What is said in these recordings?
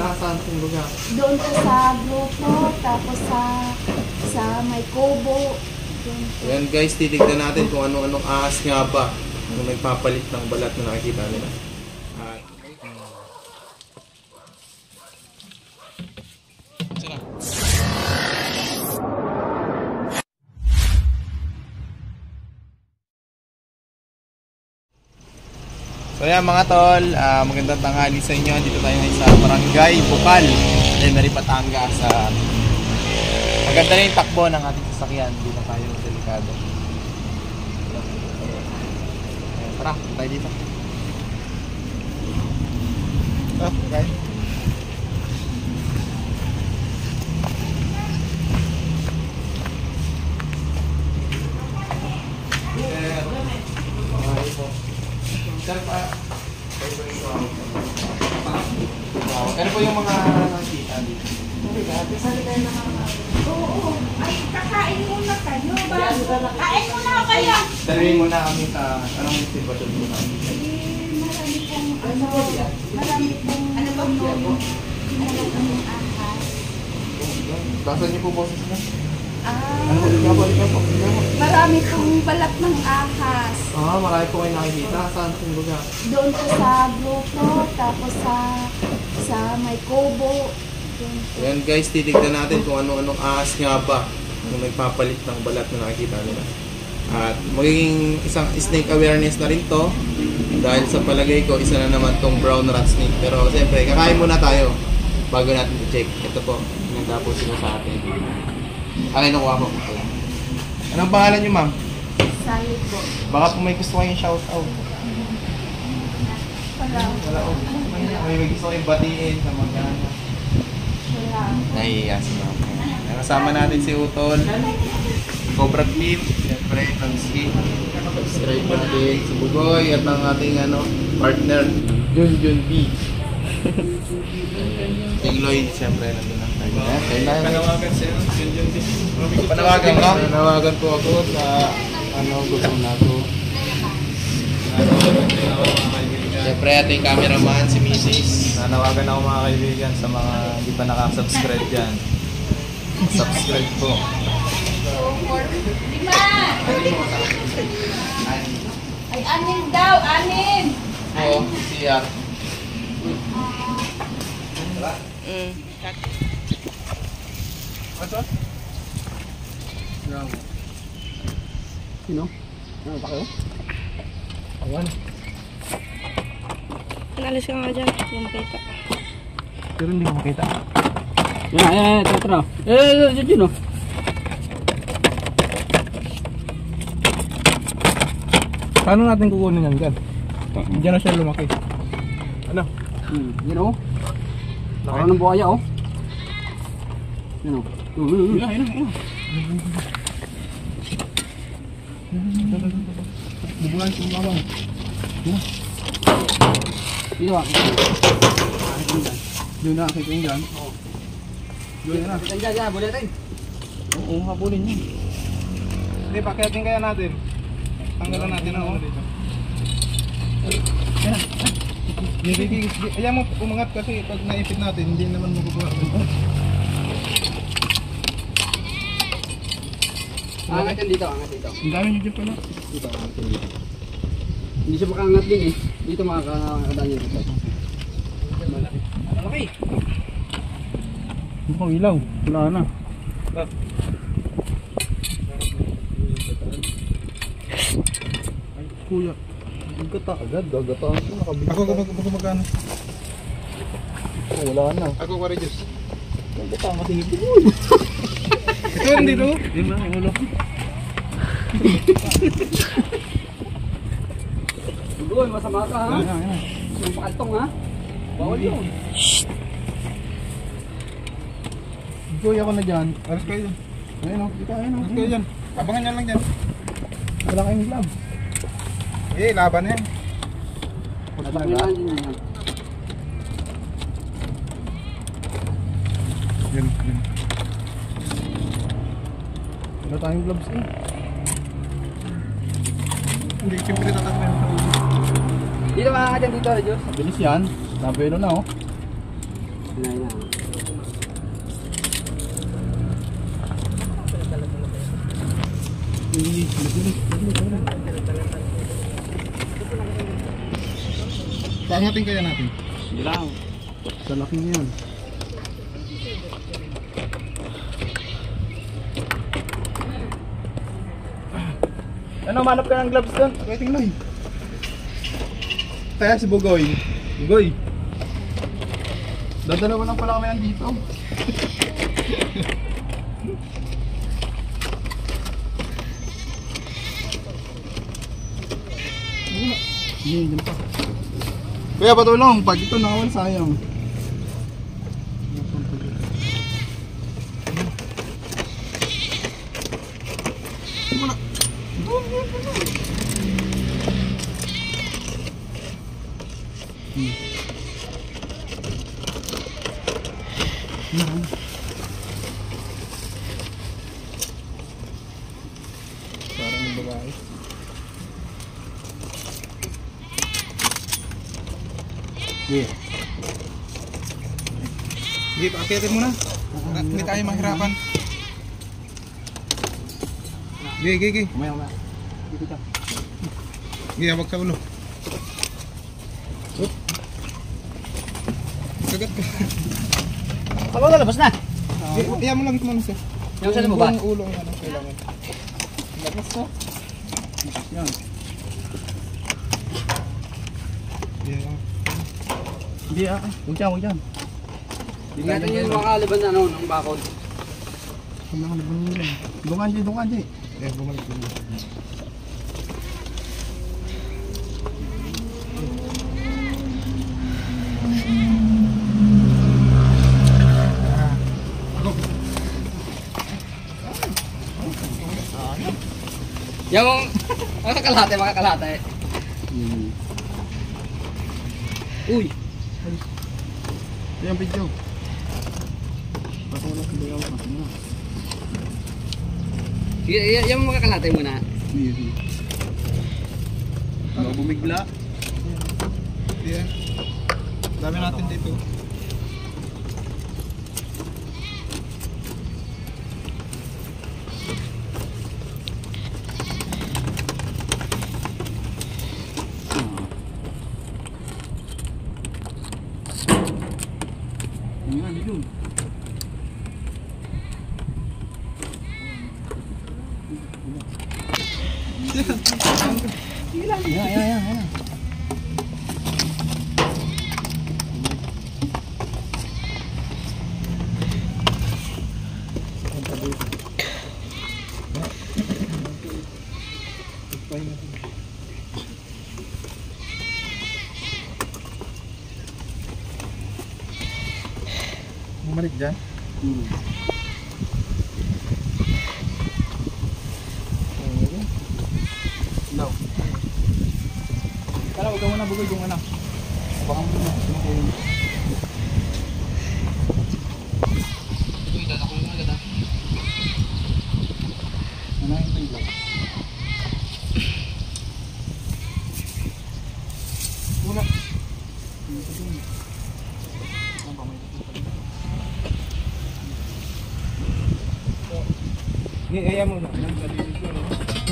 nakikita? Saan kung lugar? Doon po sa grupo, tapos sa may kubo. Ayan guys, titignan natin kung anong ahas nga ba yung nagpapalit ng balat na nakikita nila. So yan mga tol, magandang tanghali sa inyo. Dito tayo ngayon sa Barangay Bukal, Lemery, Batangas. Maganda na yung takbo ng ating sasakyan. Hindi na tayo delikado. Tara, tayo dito. Okay. Ano po yung mga nakikita dito? Oo. Ay, kakain muna kayo. Kain muna kayo. Dalawin muna kami sa anong sitwasyon po namin. Marami pong ahas. Basan niyo po boses na? Marami pong balat ng ahas. Marami po kayo nakikita. Saan kung lugar? Doon po sa grupo, tapos sa may kubo. Ayan guys, titignan natin kung anong ahas nga ba yung nagpapalit ng balat na nakikita nila. At magiging isang snake awareness na rin to, dahil sa palagay ko isa na naman tong brown rat snake. Pero siyempre kakain muna tayo bago natin i-check. Ito po, nagtapos sila sa atin. Nakuha ko. Anong pangalan niyo, ma'am? Sally po. Baka po may gusto kayong shout out. Wala o. May gusto kayong batiin sa mag-ano. Nahihiya si ma'am. Kasama natin si Utol, Cobra Team, siyempre, Nancy, subscribe natin si Bugoy, at ang ating partner, Junjun B. King Lloyd, siyempre, nandun lang tayo. Panawagan siya, Junjun B. Panawagan ka? Panawagan po ako sa gusto na ako. Siyempre, ating cameraman, si Mrs. Nanawagan ako mga kaibigan sa mga hindi pa nakasubscribe dyan. Subscribe po. Ay, anin daw, anin! Oo, CR. Ano? Sino? Ano ba kayo? Awan. Alis ka nga dyan, hindi makita. Pero hindi ko makita. Yan, tara. Yun o. Paano natin kukunin yan dyan? Diyan na siya lumaki. Ano? Yan o. Parang ng buhaya o. Yan o. Yan. Bubulan siya lumawang. Dito ba? Doon na, kita yung dyan. Doon na. Dyan, bulitin. Oo, habulin niya. Hindi, pakiatin kaya natin. Tanggalan natin ang ulo dito. Ayan mo, umangat kasi pag naipit natin, hindi naman maguguha. Angat yan dito, angat dito. Ang dami niyo dyan pala. Dito, angat yan dito. Hindi siya makaangat din eh. Dito makakadaan yan dito. Malaki! Mukhang ilaw. Wala na. Ay, kuya. Gagata agad. Gagataan ko. Nakabili. Ako magkano? Wala na. Ako ko rin Diyos. Gagata matingin ko. Ito hindi to. Hindi mo na. Ulo. Uy, masama ka ha? Yung pakaltong ha? Bawal yun. Boy, ako na dyan. Aras kayo dyan. Ayun o. Aras kayo dyan. Abangan nyo lang dyan. Wala kayong glove. Laban na yan. Laban na yan. Yun. Wala tayong gloves eh. Hindi, siyempre tatakbo yung sarili. Dito makakadyan dito, Diyos. Bilis yan. Nabelo na oh. Paangatin kaya natin. Hindi lang. Sa laki niya yan. Ano, manap ka ng gloves doon? Waiting line. Kaya si Bugoy. Bugoy. Dadalawa lang pala kami nandito. Hindi pa. Kuya, patulong. Pag ito nakawal, sayang. Parang yung babae. Yeah. Sige, paakitin mo na. Hindi tayo mahirapan. Sige. Umaya. Dito ka. Sige, wag sa ulo. Oop. Kagat ka. Palo na, labas na. Iyan mo lang ito, sir. Yung sa mo ba? Yung ulo ang ano, kailangan. Labas na. Yan. Yeah. Hindi huwag dyan. Hindi natin yung makakaliban na ng bakod. Ang nakalaban nila. Dungan di. Eh, bumalik. Yung makakalate. Uy! Yung video. Pasok mo lang sa bayaw. Sige, yung makakalate muna. Sige. Bumigla. Yeah. Dami natin dito. Yun. Yan. Bumalik dyan. No. Tara, huwag ka muna bugay yung anak. Baka mo na. Uy, dadako mo agad ah. Ano yung pinglaw? Wala. Ayan mo na.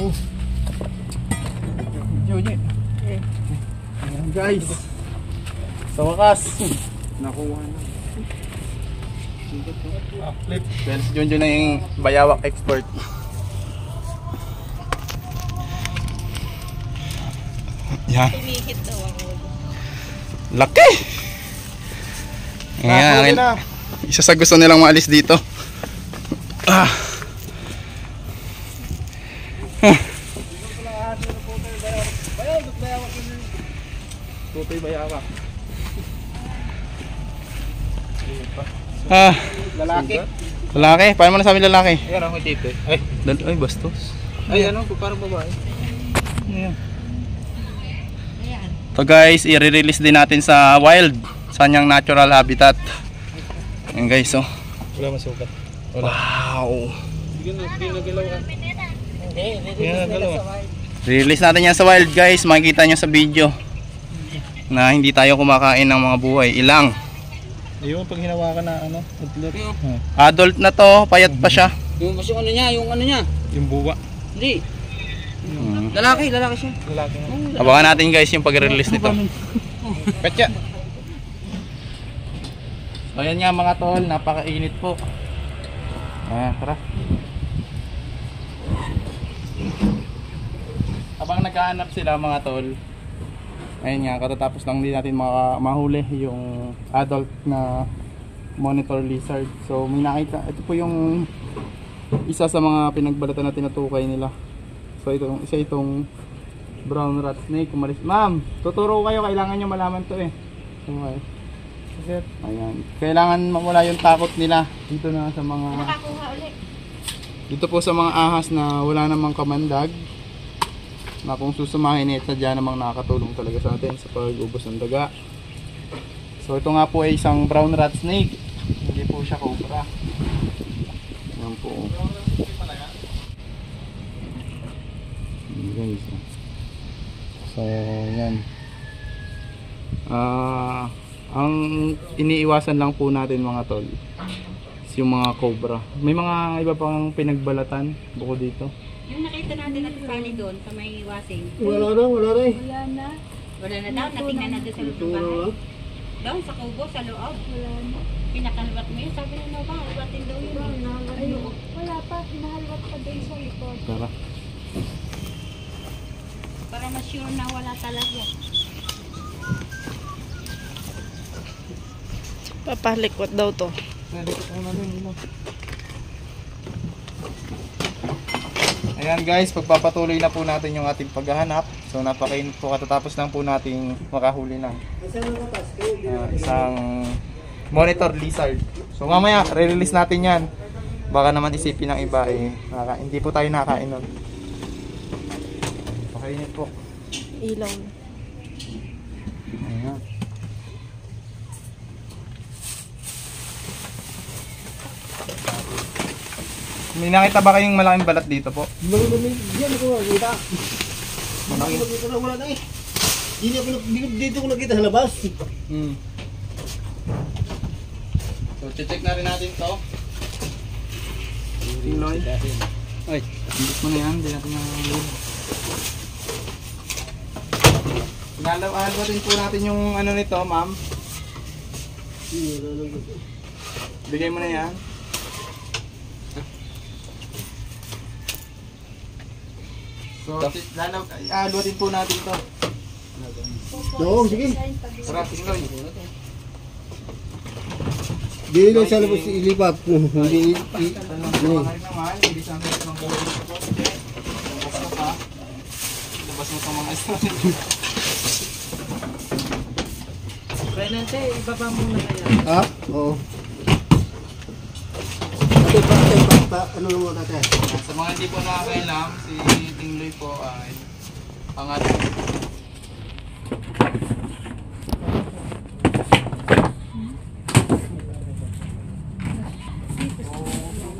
Oh. Ayan guys. Sa wakas. Nakuha na. Flip. Well, si Junjun na yung bayawak expert. Yan. Tumihit daw ang ulo. Laki! Ayan. Isa sa gusto nilang maalis dito. Ah. Tutoy bayawak. Ah, lalaki. Paano mo nasabi lalaki? Ayan ako dito. Ay, bastos. Ay, ano? Parang babae. Ayan. So guys, i-release din natin sa wild, sa kanyang natural habitat. Ayan guys, oh. Wala masukat. Wow. Hindi nagalaw ka. Release natin yan sa wild guys. Makikita nyo sa video na hindi tayo kumakain ng mga buhay. Ilang. Ayun, pag hinawakan na ano, udlot. Adult na to, payat pa siya. Yung mas yung ano niya. Yung buwa. Hindi. Lalaki siya. Lalaki na. Abangan natin guys yung pag-release nito. Katya! So ayan nga mga tol, napakainit po. Tara. Habang naghahanap sila mga tol, ayun nga, katatapos lang din natin mahuli yung adult na monitor lizard. So may nakita, ito po yung isa sa mga pinagbalatan na tinutukay nila. So isa itong brown rat snake. Kumalis. Ma'am, tuturo kayo, kailangan nyo malaman to eh. Okay. Ayan. Kailangan mawala yung takot nila dito na sa mga dito po sa mga ahas na wala namang kamandag, na kung susumahin sadya namang nakakatulong talaga sa atin sa pag-ubos ng daga. So ito nga po ay isang brown rat snake, hindi po siya cobra. Ayan po. Guys. So yan. Ang iniiwasan lang po natin mga tol is yung mga cobra. May mga iba pang pinagbalatan bukod dito. Yung nakita natin at funny doon sa may wasing. Wala na. Wala na daw, natingnan na doon sa loob ng bahay. Doon sa kubo, sa loob. Wala na. Pinakalwat mo yun, sabi na ba, halwatin daw yun. Wala pa, hinahalwat pa din sa likod. Tara. Para ma-sure na wala talaga. Papalikwat daw to. Ayan guys, pagpapatuloy na po natin yung ating paghahanap. So napakainit po, katatapos lang po nating makahuli ng isang monitor lizard. So mamaya, re-release natin yan. Baka naman isipin ng iba eh, hindi po tayo nakain nun. Napakainit po. Ilaw. Ayan. May nakita ba kayong malaking balat dito po? Diyan ko nakita. Malaki. Wala na eh. Dito ko nakita sa labas. So check na rin natin to. Tingloy. Ay, Hindi mo na yan, hindi natin na-load. Pinalaw-alwatin po natin yung ano nito, ma'am. Bigay mo na yan. So, alwatin po natin to. doon, sige. Sarap, tingloy. Dili lang sa labas ilipat. Hindi Naman, hindi sa mga ng buhay ko po. Labas mo pa. Labas mo pa mga isla. Renante, ibaba muna kaya. Ha? Oo. Ano naman natin? Sa mga hindi po nakakailam, si Tingloy po ay ang ating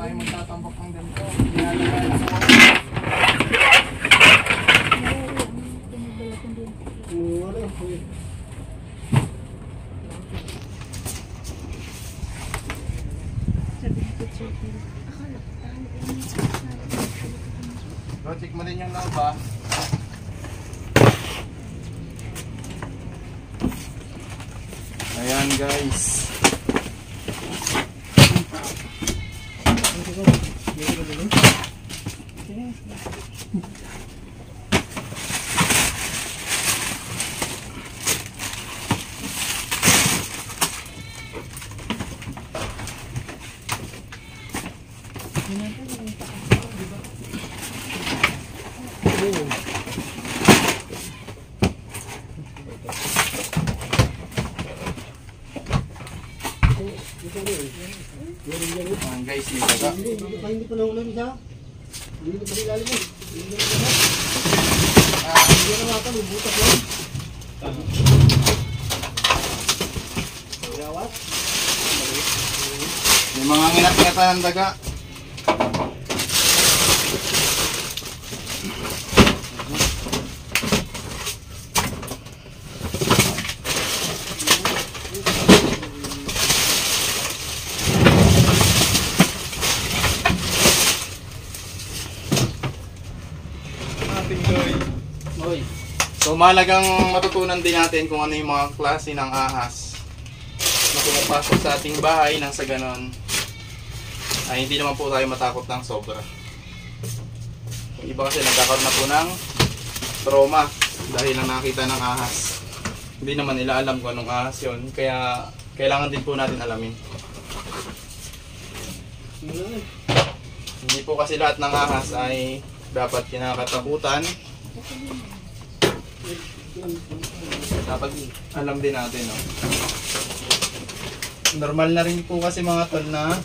tayo magtatambak ng ganito. Pinalagay ako. So, check mo din yung loob ha. Ayan guys. Ayan guys, may taga. Hindi pa nahulan isa. Hindi pa nilalim mo. Hindi na mata, bubutak lang. May mga nginat-ngatan ng daga. mahalagang matutunan din natin kung ano yung mga klase ng ahas na pumapasok sa ating bahay nang sa ganon ay hindi naman po tayo matakot ng sobra. Yung iba kasi nagkakaroon na po ng trauma dahil lang nakita ng ahas. Hindi naman nila alam kung anong ahas yun, kaya kailangan din po natin alamin. Hindi po kasi lahat ng ahas ay dapat kinakatakutan. Dapat alam din natin, no? Normal na rin po kasi mga tol na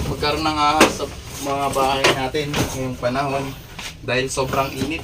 magkaroon ng ahas sa mga bahay natin ngayong panahon dahil sobrang init.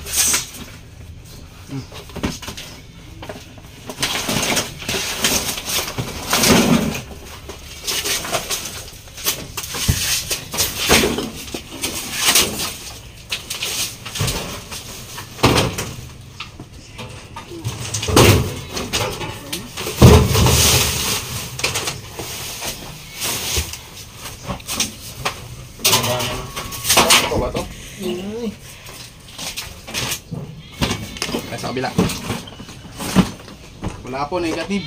Ito ba to? Ay, sa kabila. Wala po, negative.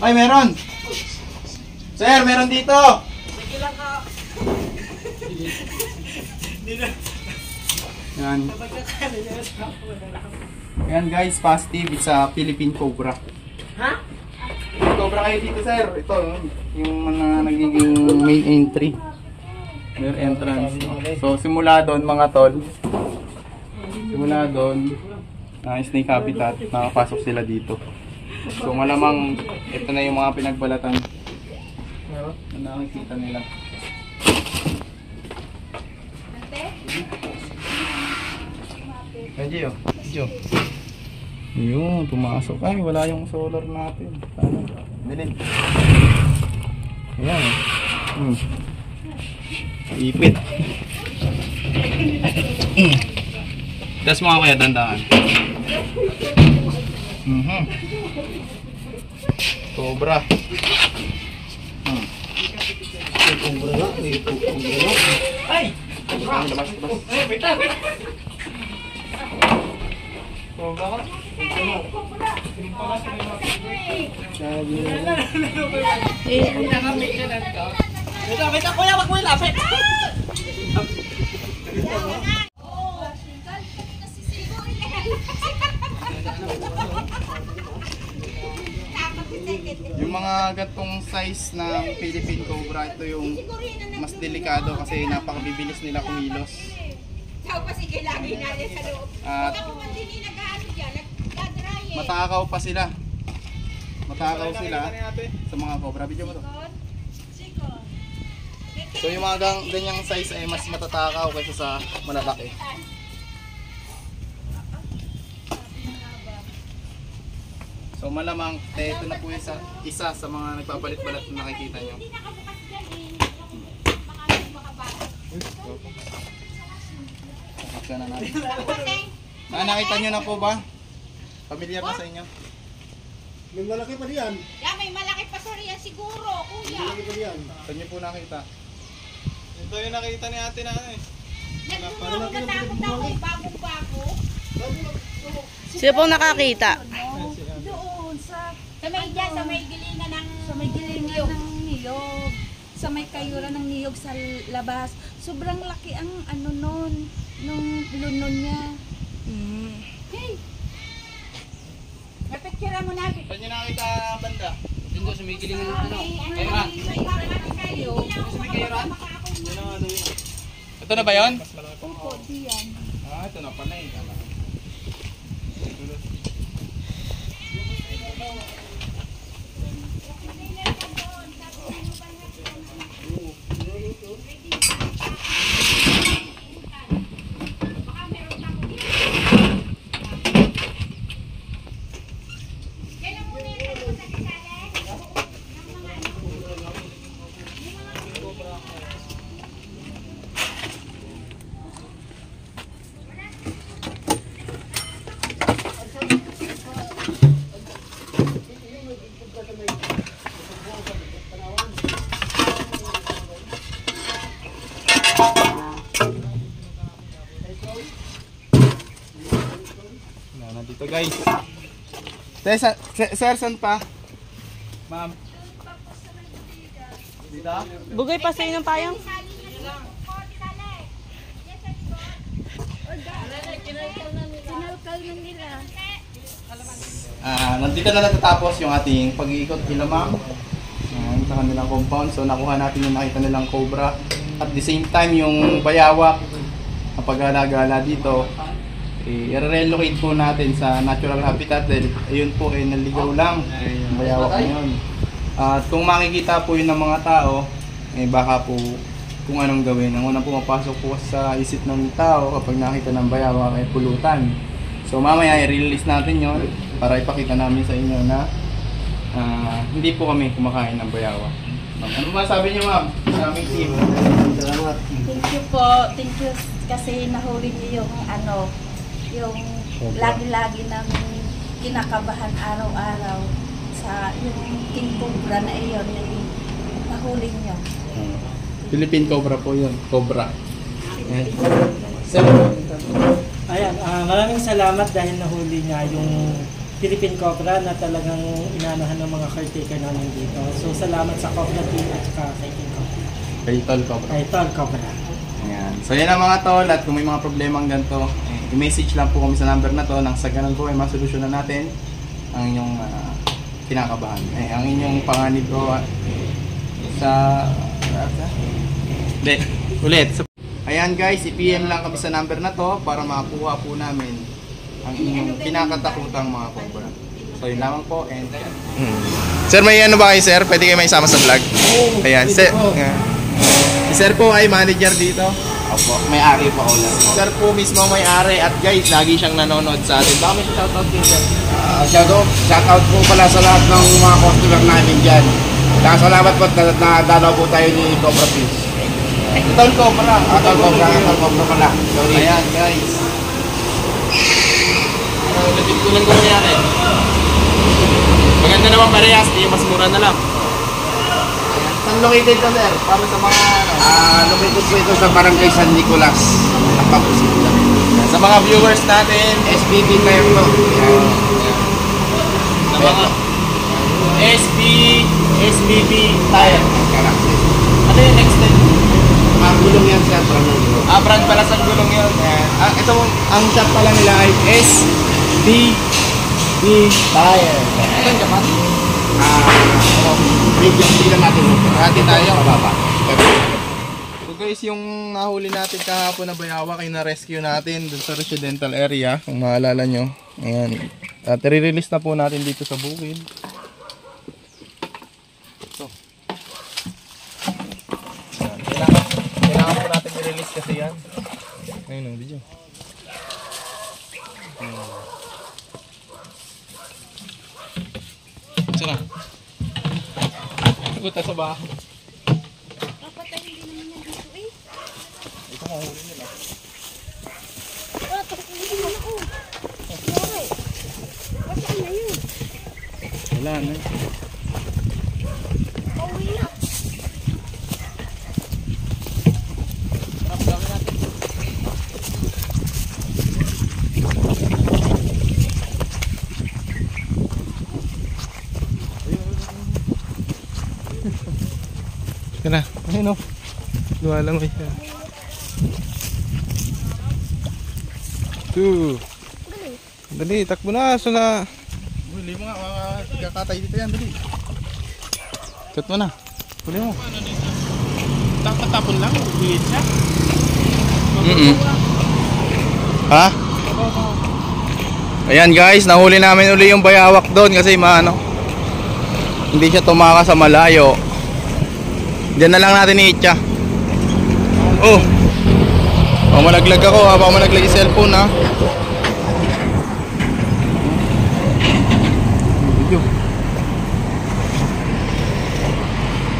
Ay, meron! Sir, meron dito! Yan. Yan guys, positive. It's a Philippine Cobra. Ha? Cobra kayo dito, sir. Ito, yung mga nagiging main entry. Main entrance. So, simula doon mga tol. Simula doon, snake habitat, nakapasok sila dito. So, malamang ito na yung mga pinagbalatan na nakikita nila. Ay, Gio. Gio. Yun, pumasok. Ay, wala yung solar natin. Tama. Bilin. Ayan. Ipit. Das mo ako kaya dandaan. Cobra. Cobra na. Ay! Labas. Cobra ka? Bita, kuya, wag mo ilapit. Yung mga gatong size ng Philippine Cobra, ito yung mas delikado kasi napakabibilis nila kumilos. At matakaw pa sila. Matakaw sila sa mga cobra. Video mo to. So yung mga ganyang size ay mas matatakaw kaysa sa malalaki. So malamang ito na po isa sa mga nagpapalit-balat na nakikita nyo. Na natin. Nakita nyo na po ba? Familiar na sa inyo? May malaki pa diyan. Yeah, may malaki pa sorry siguro, kuya. May malaki pa diyan. Saan nyo po nakita? Ito yung nakita ni ate na eh. Nagtatakot ako, bago-bago. Sino pong nakakita? Doon sa Sa may gilingan ng gilingan ng niyog. Sa may kayuran ng niyog sa labas. Sobrang laki ang nung lunon niya. Hey! Napicture mo na. Saan nyo nakita banda? Dito sa may gilingan ng ano. May kayo. Ito na ba yun? Opo, diyan. Ah, ito na pala eh. Nandito guys. Sir, saan pa? Ma'am. Dito? Bugay pa sa'yo ng payong. Sinalkal na nila. Nandito na natatapos yung ating pag-iikot kila ma'am. Sa kanilang compound. So nakuha natin yung nakita nilang cobra. At the same time yung bayawak ang pag-alagala dito, i-relocate po natin sa natural habitat dahil ayun po ay naligaw lang yung bayawak na yun. At kung makikita po yun ng mga tao, baka po kung anong gawin. Ang unang pumapasok po sa isip ng tao kapag nakita ng bayawak ay pulutan. So mamaya i-release natin yon para ipakita namin sa inyo na hindi po kami kumakain ng bayawak. Ano ba sabi niyo ma'am sa aming team? Salamat. Thank you po. Thank you kasi nahuli niyo yung yung lagi-lagi namin kinakabahan araw-araw sa yung king cobra na iyon na nahuli niyo. Philippine cobra po yun. Cobra. Sir, Ayan, maraming salamat dahil nahuli niya yung Philippine Cobra na talagang inanahan ng mga caretaker namin dito. So salamat sa Cobra team at saka kay King Cobra. kay Tol Cobra. Kay Tol Cobra. Ayan. So yan ang mga tol at kung may mga problemang ganito, i-message lang po kami sa number na to nang sa ganun po ay masolusyonan natin ang inyong kinakabahan. Ang inyong panganib ko sa... Hindi, ulit. Ayan guys, i-PM lang kami sa number na to para makakuha po namin ang inyong kinakatakutang mga cobra. So yun lamang po and Sir, may ano ba kayo sir? Pwede kayo may isama sa vlog? Ayan, sir. Si sir po ay manager dito. Opo, may-ari po ako lang. Sir po mismo may-ari at guys, lagi siyang nanonood sa atin. Baka may shoutout din sir. Shoutout po pala sa lahat ng mga customer namin dyan. Salamat po na dalaw po tayo ni Cobra Fish. Tol Cobra. Tol Cobra pala. Sorry. Ayan guys. Ulitin ko lang gawin natin. Maganda naman parehas, di mas mura na lang. Saan located ka sir? Para sa mga Located po ito sa Barangay San Nicolas. Napapusin lang. sa mga viewers natin, SBB kayo po. sa mga SBB tire. Ano yung next time? Gulong yan siya. Brand pala sa gulong yun. Ito, ang shop pala nila ay SBB Tire. Ayun, Japan. Medium lang natin. Hati tayo. Mababa. So guys, yung nahuli natin kahapon na bayawak ay na-rescue natin dun sa residential area. Kung maalala nyo. Ayan. At i-release na po natin dito sa bukid. So. Kailangan po natin i-release kasi yan. Ayun ang video. Sira. Ikuta sa baho. Dapat tayo hindi naman yan dito eh. Ito ang huli nila. Tapos hindi naman ako. Sorry. Saan na yun? Wala na. Pauwi na. Tara, ayun o. Luwalang mo siya. Dali, takbo na. Sala. Huli mo nga, kakatay dito yan. Dali. Cut mo na. Huli mo. Tapon lang, bulit siya. Ha? Ayan guys, nahuli namin uli yung bayawak doon kasi hindi siya tumaka sa malayo. Diyan na lang natin i-itcha. Oh. Malaglag ako ha. Baka malaglag yung cellphone ha. Video.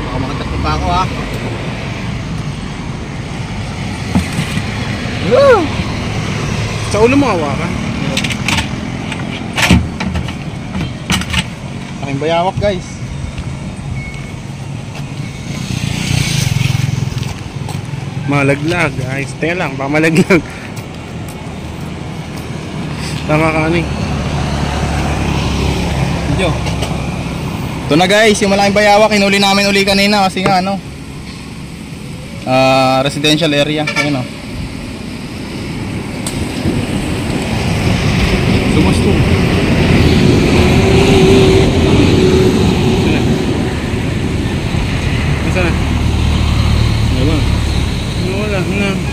Baka makatakot pa ako ha. Sa ulo mo hawakan. Aking bayawak guys. Malaglag, guys. Teka lang, baka malaglag. Nakakaani. Medyo. Ito na guys, yung malaking bayawak, hinuli namin uli kanina kasi nga ano, residential area. Ayun o. Sumusto. Nasaan na? Wala. Wala na.